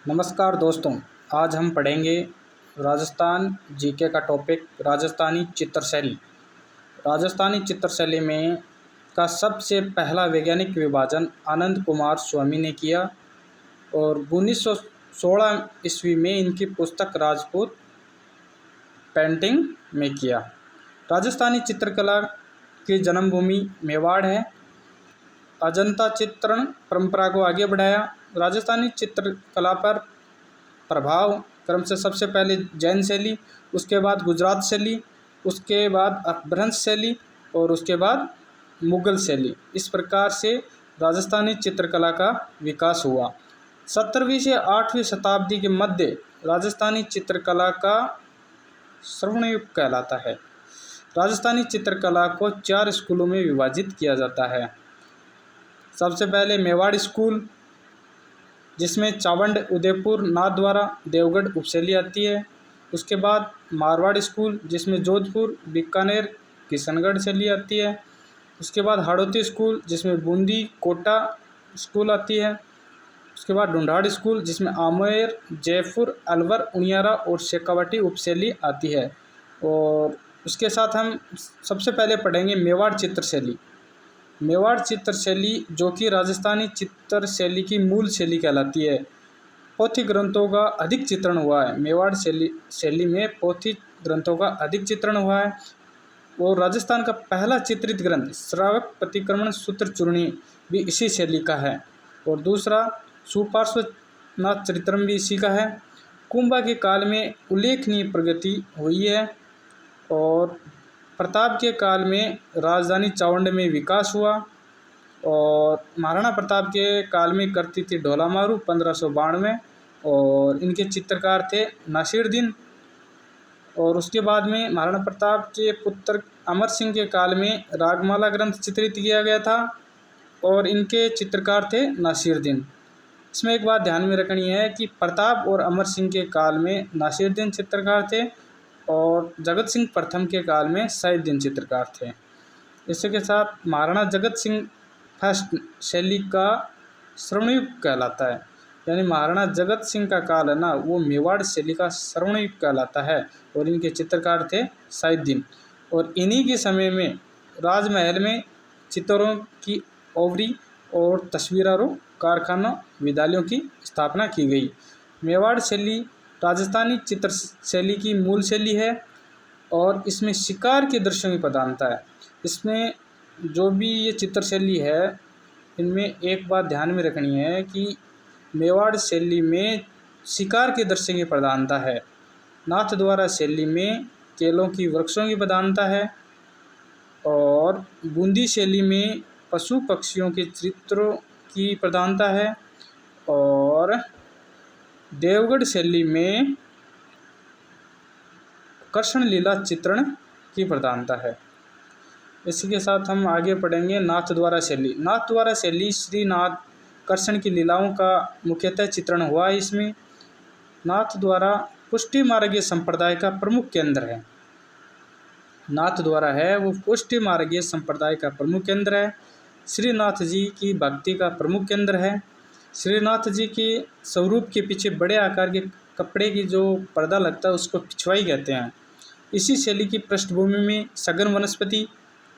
नमस्कार दोस्तों। आज हम पढ़ेंगे राजस्थान जीके का टॉपिक राजस्थानी चित्रशैली। राजस्थानी चित्रशैली में का सबसे पहला वैज्ञानिक विभाजन आनंद कुमार स्वामी ने किया और 1916 ईस्वी में इनकी पुस्तक राजपूत पेंटिंग में किया। राजस्थानी चित्रकला की जन्मभूमि मेवाड़ है। अजंता चित्रण परंपरा को आगे बढ़ाया। राजस्थानी चित्रकला पर प्रभाव क्रम से सबसे पहले जैन शैली, उसके बाद गुजरात शैली, उसके बाद अपभ्रंश शैली और उसके बाद मुगल शैली। इस प्रकार से राजस्थानी चित्रकला का विकास हुआ। 17वीं से 8वीं शताब्दी के मध्य राजस्थानी चित्रकला का स्वर्णयुग कहलाता है। राजस्थानी चित्रकला को 4 स्कूलों में विभाजित किया जाता है। सबसे पहले मेवाड़ स्कूल, जिसमें चावंड, उदयपुर, नाथद्वारा, देवगढ़ उपशैली आती है। उसके बाद मारवाड़ स्कूल, जिसमें जोधपुर, बीकानेर, किशनगढ़ शैली आती है। उसके बाद हाड़ौती स्कूल, जिसमें बूंदी, कोटा स्कूल आती है। उसके बाद ढूंढाड़ स्कूल, जिसमें आमेर, जयपुर, अलवर, उनियारा और शेखावाटी उपशैली आती है। और उसके साथ हम सबसे पहले पढ़ेंगे मेवाड़ चित्रशैली। मेवाड़ चित्रशैली जो कि राजस्थानी चित्रशैली की मूल शैली कहलाती है। पोथी ग्रंथों का अधिक चित्रण हुआ है। मेवाड़ शैली में पोथी ग्रंथों का अधिक चित्रण हुआ है। और राजस्थान का पहला चित्रित ग्रंथ श्रावक प्रतिक्रमण सूत्र चूर्णी भी इसी शैली का है। और दूसरा सुपार्श्वनाथ चरित्रम भी इसी का है। कुंभा के काल में उल्लेखनीय प्रगति हुई है। और प्रताप के काल में राजधानी चावंड में विकास हुआ। और महाराणा प्रताप के काल में करती थी ढोलामारू 1592 और इनके चित्रकार थे नासिरुद्दीन। और उसके बाद में महाराणा प्रताप के पुत्र अमर सिंह के काल में रागमाला ग्रंथ चित्रित किया गया था और इनके चित्रकार थे नासिरुद्दीन। इसमें एक बात ध्यान में रखनी है कि प्रताप और अमर सिंह के काल में नासिरुद्दीन चित्रकार थे और जगत सिंह प्रथम के काल में सैफुद्दीन चित्रकार थे। इसी के साथ महाराणा जगत सिंह फर्स्ट शैली का स्वर्णयुग कहलाता है। यानी महाराणा जगत सिंह का काल है ना, वो मेवाड़ शैली का स्वर्णयुग कहलाता है और इनके चित्रकार थे सैफुद्दीन। और इन्हीं के समय में राजमहल में चित्रों की ओवरी और तस्वीरों कारखानों विद्यालयों की स्थापना की गई। मेवाड़ शैली राजस्थानी चित्र शैली की मूल शैली है और इसमें शिकार के दृश्यों की प्रधानता है। इसमें जो भी ये चित्र शैली है, इनमें एक बात ध्यान में रखनी है कि मेवाड़ शैली में शिकार के दृश्य की प्रधानता है। नाथद्वारा शैली में केलों की वृक्षों की प्रधानता है। और बूंदी शैली में पशु पक्षियों के चित्रों की प्रधानता है। और देवगढ़ शैली में कृष्ण लीला चित्रण की प्रधानता है। इसी के साथ हम आगे पढ़ेंगे नाथद्वारा शैली। नाथद्वारा शैली श्रीनाथ कृष्ण की लीलाओं का मुख्यतः चित्रण हुआ है। इसमें नाथद्वारा पुष्टि मार्गीय संप्रदाय का प्रमुख केंद्र है। नाथद्वारा है वो पुष्टि मार्गीय संप्रदाय का प्रमुख केंद्र है। श्रीनाथ जी की भक्ति का प्रमुख केंद्र है। श्रीनाथ जी के स्वरूप के पीछे बड़े आकार के कपड़े की जो पर्दा लगता है उसको पिछवाई कहते हैं। इसी शैली की पृष्ठभूमि में सघन वनस्पति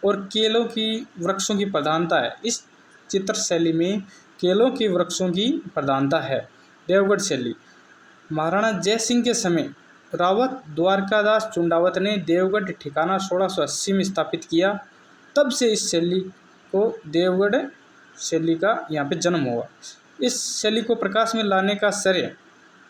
और केलों की वृक्षों की प्रधानता है। इस चित्र शैली में केलों की वृक्षों की प्रधानता है। देवगढ़ शैली महाराणा जय सिंह के समय रावत द्वारकादास चुंडावत ने देवगढ़ ठिकाना 1680 में स्थापित किया। तब से इस शैली को देवगढ़ शैली का यहाँ पे जन्म हुआ। इस शैली को प्रकाश में लाने का श्रेय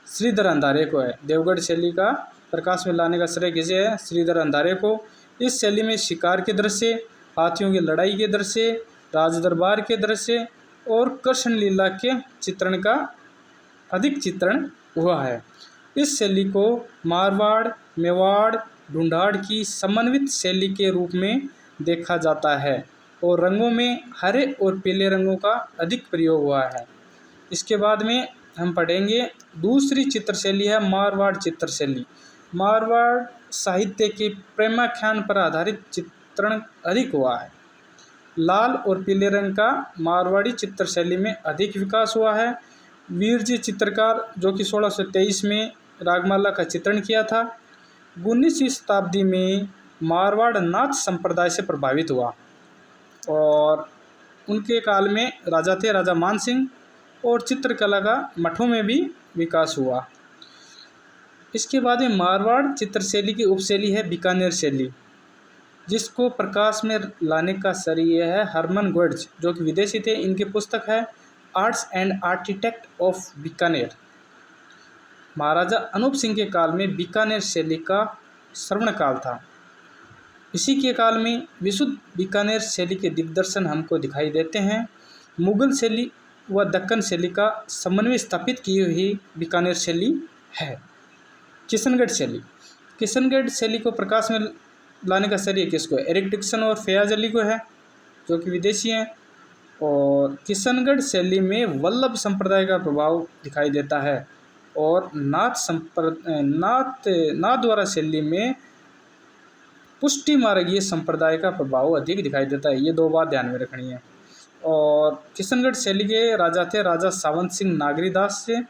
श्रीधर अंधारे को है। देवगढ़ शैली का प्रकाश में लाने का श्रेय किसे है? श्रीधर अंधारे को। इस शैली में शिकार के दृश्य, हाथियों की लड़ाई के दृश्य, राजदरबार के दृश्य और कृष्ण लीला के चित्रण का अधिक चित्रण हुआ है। इस शैली को मारवाड़, मेवाड़, ढूंढाड़ की समन्वित शैली के रूप में देखा जाता है और रंगों में हरे और पीले रंगों का अधिक प्रयोग हुआ है। इसके बाद में हम पढ़ेंगे दूसरी चित्रशैली है मारवाड़ चित्रशैली। मारवाड़ साहित्य के प्रेमाख्यान पर आधारित चित्रण अधिक हुआ है। लाल और पीले रंग का मारवाड़ी चित्रशैली में अधिक विकास हुआ है। वीरजी चित्रकार जो कि 1623 में रागमाला का चित्रण किया था। 19वीं शताब्दी में मारवाड़ नाथ संप्रदाय से प्रभावित हुआ और उनके काल में राजा थे राजा मान सिंह, और चित्रकला का मठों में भी विकास हुआ। इसके बाद में मारवाड़ चित्रशैली की उपशैली है बीकानेर शैली, जिसको प्रकाश में लाने का श्रेय है हरमन गोड्ज जो कि विदेशी थे। इनकी पुस्तक है arts and architect of Bikaner. Maharaja Anoop Singh के काल में बीकानेर शैली का श्रवण काल था। इसी के काल में विशुद्ध बीकानेर शैली के दिग्दर्शन हमको दिखाई देते हैं। मुगल शैली व दक्कन शैली का समन्वय स्थापित की हुई बीकानेर शैली है। किशनगढ़ शैली, किशनगढ़ शैली को प्रकाश में लाने का श्रेय किसको है? एरिक डिक्सन और फयाज अली को है जो कि विदेशी हैं। और किशनगढ़ शैली में वल्लभ संप्रदाय का प्रभाव दिखाई देता है और नाथद्वारा शैली में पुष्टि मार्गीय संप्रदाय का प्रभाव अधिक दिखाई देता है। ये दो बात ध्यान में रखनी है। और किशनगढ़ शैली के राजा थे राजा सावंत सिंह नागरीदास से,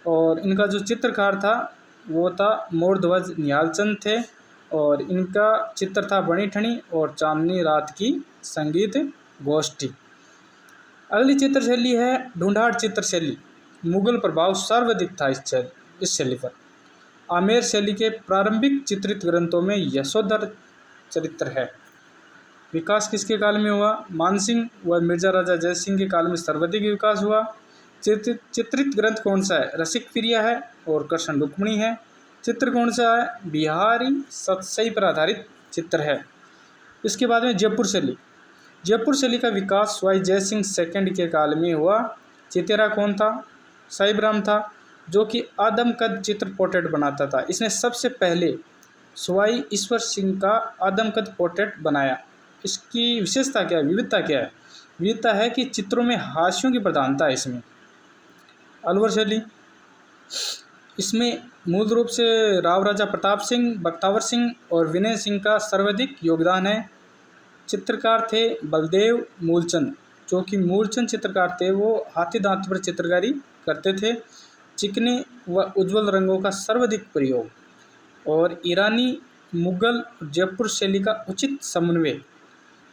और इनका जो चित्रकार था वो था मोरध्वज निहालचंद थे, और इनका चित्र था बनी ठनी और चांदनी रात की संगीत गोष्ठी। अगली चित्रशैली है ढूंढाड़ चित्रशैली। मुगल प्रभाव सर्वाधिक था इस शैली पर। आमेर शैली के प्रारंभिक चित्रित ग्रंथों में यशोधर चरित्र है। विकास किसके काल में हुआ? मानसिंह व मिर्जा राजा जयसिंह के काल में सर्वाधिक विकास हुआ। चित्रित ग्रंथ कौन सा है? रसिक प्रिया है और कृष्ण रुक्मिणी है। चित्र कौन सा है? बिहारी सतसई पर आधारित चित्र है। इसके बाद में जयपुर शैली। जयपुर शैली का विकास स्वाई जयसिंह सेकंड के काल में हुआ। चितेरा कौन था? साहिब राम था जो कि आदमकद चित्र पोर्ट्रेट बनाता था। इसने सबसे पहले स्वाई ईश्वर सिंह का आदमकद पोर्ट्रेट बनाया। इसकी विशेषता क्या है? विविधता क्या है? विविधता है कि चित्रों में हाशियों की प्रधानता है इसमें। अलवर शैली, इसमें मूल रूप से राव राजा प्रताप सिंह, बख्तावर सिंह और विनय सिंह का सर्वाधिक योगदान है। चित्रकार थे बलदेव मूलचंद जो कि मूलचंद चित्रकार थे, वो हाथी दांत पर चित्रकारी करते थे। चिकने व उज्ज्वल रंगों का सर्वाधिक प्रयोग और ईरानी, मुगल, जयपुर शैली का उचित समन्वय।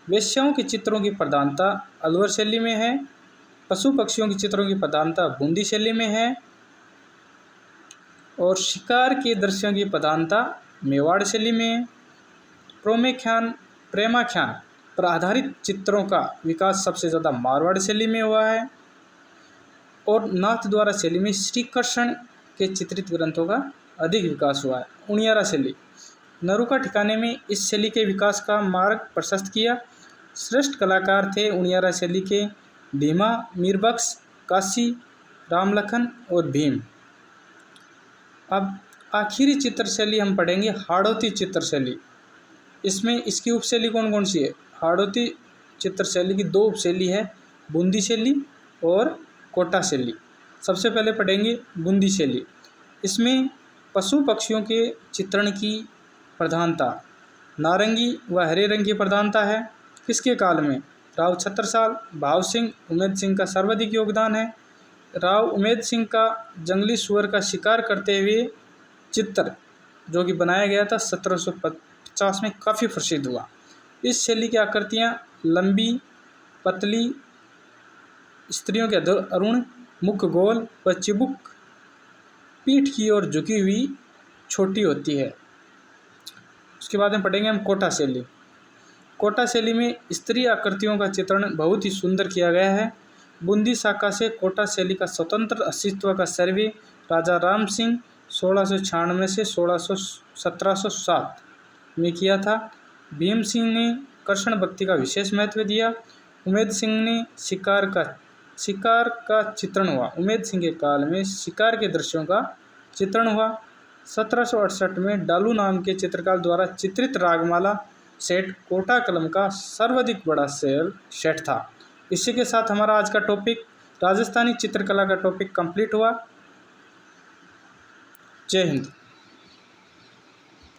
वेश्याओं के चित्रों की प्रधानता अलवर शैली में है। पशु पक्षियों के चित्रों की प्रधानता बूंदी शैली में है और शिकार के दृश्यों की प्रधानता मेवाड़ शैली में है। प्रेमाख्यान पर आधारित चित्रों का विकास सबसे ज़्यादा मारवाड़ शैली में हुआ है और नाथद्वारा शैली में श्री कृष्ण के चित्रित ग्रंथों का अधिक विकास हुआ है। उनियारा शैली, नरुका ठिकाने में इस शैली के विकास का मार्ग प्रशस्त किया। श्रेष्ठ कलाकार थे उनियारा शैली के भीमा, मीरबख्श, काशी, रामलखन और भीम। अब आखिरी चित्रशैली हम पढ़ेंगे हाड़ौती चित्रशैली। इसमें इसकी उपशैली कौन कौन सी है? हाड़ौती चित्रशैली की दो उपशैली है, बूंदी शैली और कोटा शैली। सबसे पहले पढ़ेंगे बूंदी शैली। इसमें पशु पक्षियों के चित्रण की प्रधानता, नारंगी व हरे रंग की प्रधानता है। किसके काल में? राव छत्रसाल, भाव सिंह, उमेद सिंह का सर्वाधिक योगदान है। राव उमेद सिंह का जंगली सुअर का शिकार करते हुए चित्र जो कि बनाया गया था 1750 में, काफ़ी प्रसिद्ध हुआ। इस शैली की आकृतियाँ लंबी, पतली, स्त्रियों के अरुण, मुख गोल व चिबुक, पीठ की ओर झुकी हुई छोटी होती है। उसके बाद में पढ़ेंगे हम कोटा शैली। कोटा शैली में स्त्री आकृतियों का चित्रण बहुत ही सुंदर किया गया है। बूंदी शाखा से कोटा शैली का स्वतंत्र अस्तित्व का सर्वे राजा राम सिंह 1696 से 1707 में किया था। भीम सिंह ने कृष्ण भक्ति का विशेष महत्व दिया। उमेद सिंह ने शिकार का चित्रण हुआ। उमेद सिंह के काल में शिकार के दृश्यों का चित्रण हुआ। 1768 में डालू नाम के चित्रकार द्वारा चित्रित रागमाला सेट कोटा कलम का सर्वाधिक बड़ा सेट था। इसी के साथ हमारा आज का टॉपिक राजस्थानी चित्रकला का टॉपिक कंप्लीट हुआ। जय हिंद।